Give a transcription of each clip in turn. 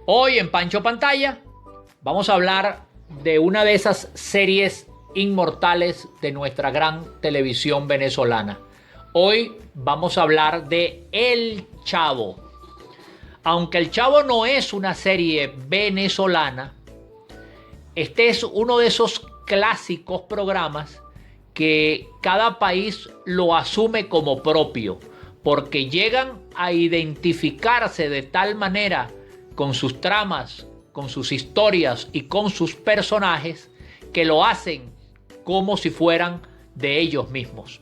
Hoy en Pancho Pantalla vamos a hablar de una de esas series inmortales de nuestra gran televisión venezolana. Hoy vamos a hablar de El Chavo. Aunque El Chavo no es una serie venezolana, este es uno de esos clásicos programas que cada país lo asume como propio, porque llegan a identificarse de tal manera con sus tramas, con sus historias y con sus personajes, que lo hacen como si fueran de ellos mismos.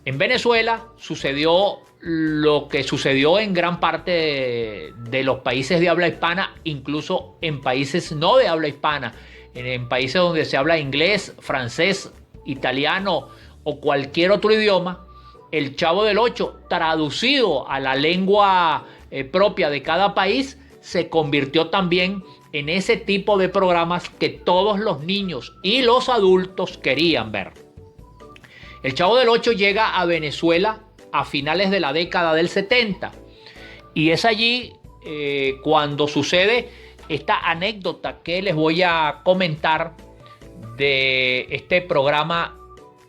En Venezuela sucedió lo que sucedió en gran parte de los países de habla hispana, incluso en países no de habla hispana, en países donde se habla inglés, francés, italiano o cualquier otro idioma. El Chavo del Ocho, traducido a la lengua propia de cada país, se convirtió también en ese tipo de programas que todos los niños y los adultos querían ver. El Chavo del Ocho llega a Venezuela a finales de la década del 70 y es allí cuando sucede esta anécdota que les voy a comentar de este programa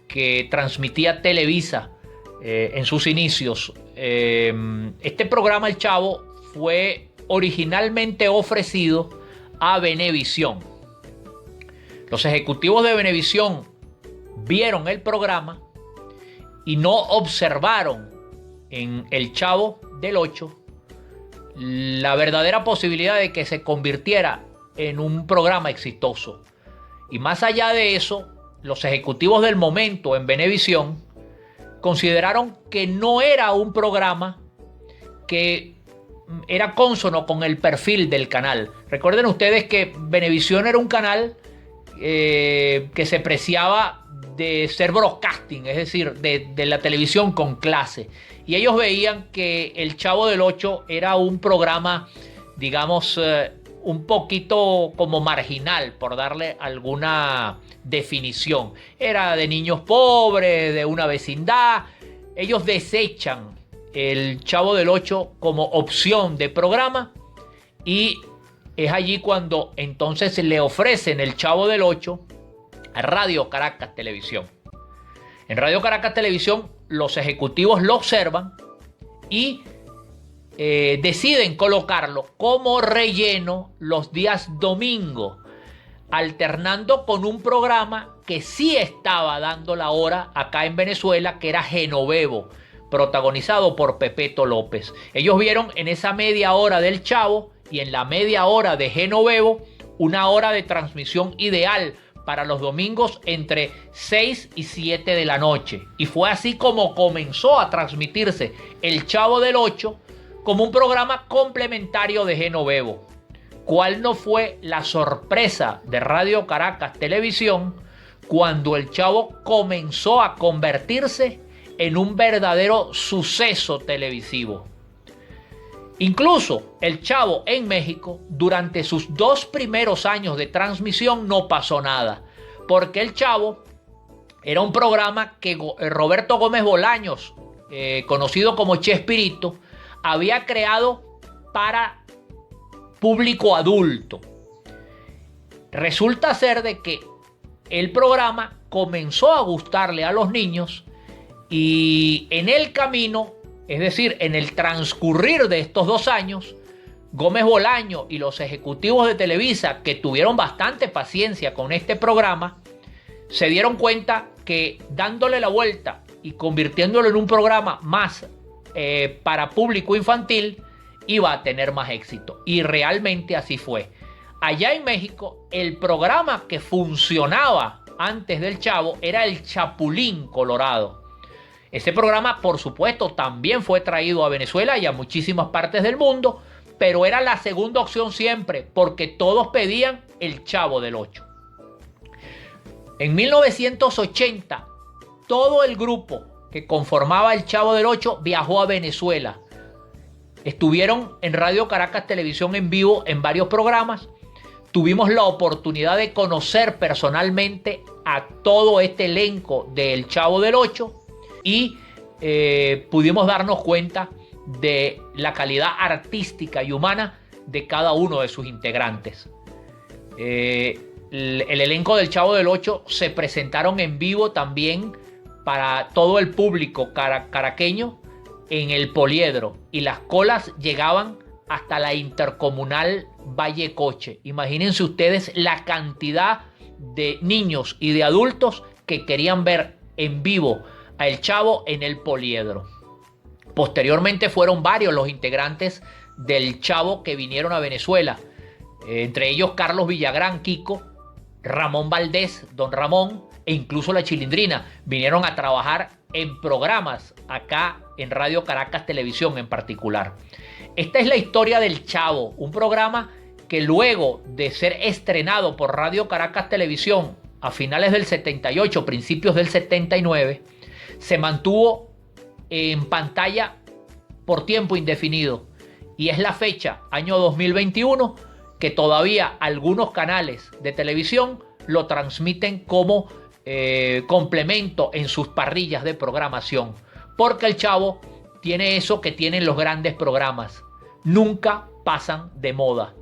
que transmitía Televisa en sus inicios. Este programa El Chavo fue originalmente ofrecido a Venevisión. Los ejecutivos de Venevisión vieron el programa y no observaron en El Chavo del Ocho la verdadera posibilidad de que se convirtiera en un programa exitoso. Y más allá de eso, los ejecutivos del momento en Venevisión consideraron que no era un programa que era cónsono con el perfil del canal. Recuerden ustedes que Venevisión era un canal que se preciaba de ser broadcasting, es decir, de la televisión con clase. Y ellos veían que El Chavo del Ocho era un programa, digamos, un poquito como marginal, por darle alguna definición. Era de niños pobres, de una vecindad. Ellos desechan El Chavo del Ocho como opción de programa y es allí cuando entonces le ofrecen El Chavo del Ocho a Radio Caracas Televisión. En Radio Caracas Televisión los ejecutivos lo observan y deciden colocarlo como relleno los días domingo, alternando con un programa que sí estaba dando la hora acá en Venezuela, que era Genovevo, protagonizado por Pepeto López. Ellos vieron en esa media hora del Chavo y en la media hora de Genovevo una hora de transmisión ideal para los domingos entre 6 y 7 de la noche. Y fue así como comenzó a transmitirse El Chavo del Ocho como un programa complementario de Genovevo. ¿Cuál no fue la sorpresa de Radio Caracas Televisión cuando El Chavo comenzó a convertirse en un verdadero suceso televisivo? Incluso El Chavo en México, durante sus 2 primeros años de transmisión no pasó nada, porque El Chavo era un programa que Roberto Gómez Bolaños, conocido como Chespirito, había creado para público adulto. Resulta ser de que el programa comenzó a gustarle a los niños y en el camino, es decir, en el transcurrir de estos 2 años, Gómez Bolaño y los ejecutivos de Televisa, que tuvieron bastante paciencia con este programa, se dieron cuenta que dándole la vuelta y convirtiéndolo en un programa más para público infantil, iba a tener más éxito. Y realmente así fue. Allá en México, el programa que funcionaba antes del Chavo era El Chapulín Colorado. Ese programa, por supuesto, también fue traído a Venezuela y a muchísimas partes del mundo, pero era la segunda opción siempre, porque todos pedían El Chavo del Ocho. En 1980, todo el grupo que conformaba El Chavo del Ocho viajó a Venezuela. Estuvieron en Radio Caracas Televisión en vivo en varios programas. Tuvimos la oportunidad de conocer personalmente a todo este elenco de El Chavo del Ocho y pudimos darnos cuenta de la calidad artística y humana de cada uno de sus integrantes. El elenco del Chavo del Ocho se presentaron en vivo también para todo el público caraqueño en el Poliedro, y las colas llegaban hasta la Intercomunal Valle Coche. Imagínense ustedes la cantidad de niños y de adultos que querían ver en vivo a El Chavo en el Poliedro. Posteriormente fueron varios los integrantes del Chavo que vinieron a Venezuela, entre ellos Carlos Villagrán, Kiko, Ramón Valdés, Don Ramón, e incluso la Chilindrina vinieron a trabajar en programas acá en Radio Caracas Televisión en particular. Esta es la historia del Chavo, un programa que luego de ser estrenado por Radio Caracas Televisión a finales del 78, principios del 79, se mantuvo en pantalla por tiempo indefinido, y es la fecha, año 2021, que todavía algunos canales de televisión lo transmiten como complemento en sus parrillas de programación, porque el Chavo tiene eso que tienen los grandes programas: nunca pasan de moda.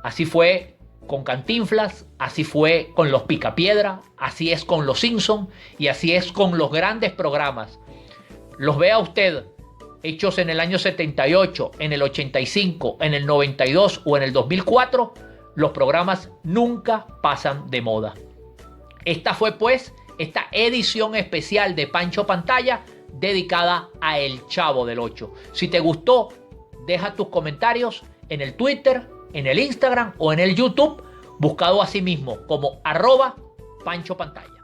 Así fue con Cantinflas, así fue con los Picapiedra, así es con los Simpson y así es con los grandes programas. Los vea usted hechos en el año 78, en el 85, en el 92 o en el 2004, los programas nunca pasan de moda. Esta fue pues esta edición especial de Pancho Pantalla dedicada a El Chavo del Ocho. Si te gustó, deja tus comentarios en el Twitter, en el Instagram o en el YouTube, buscado así mismo como @Pancho Pantalla.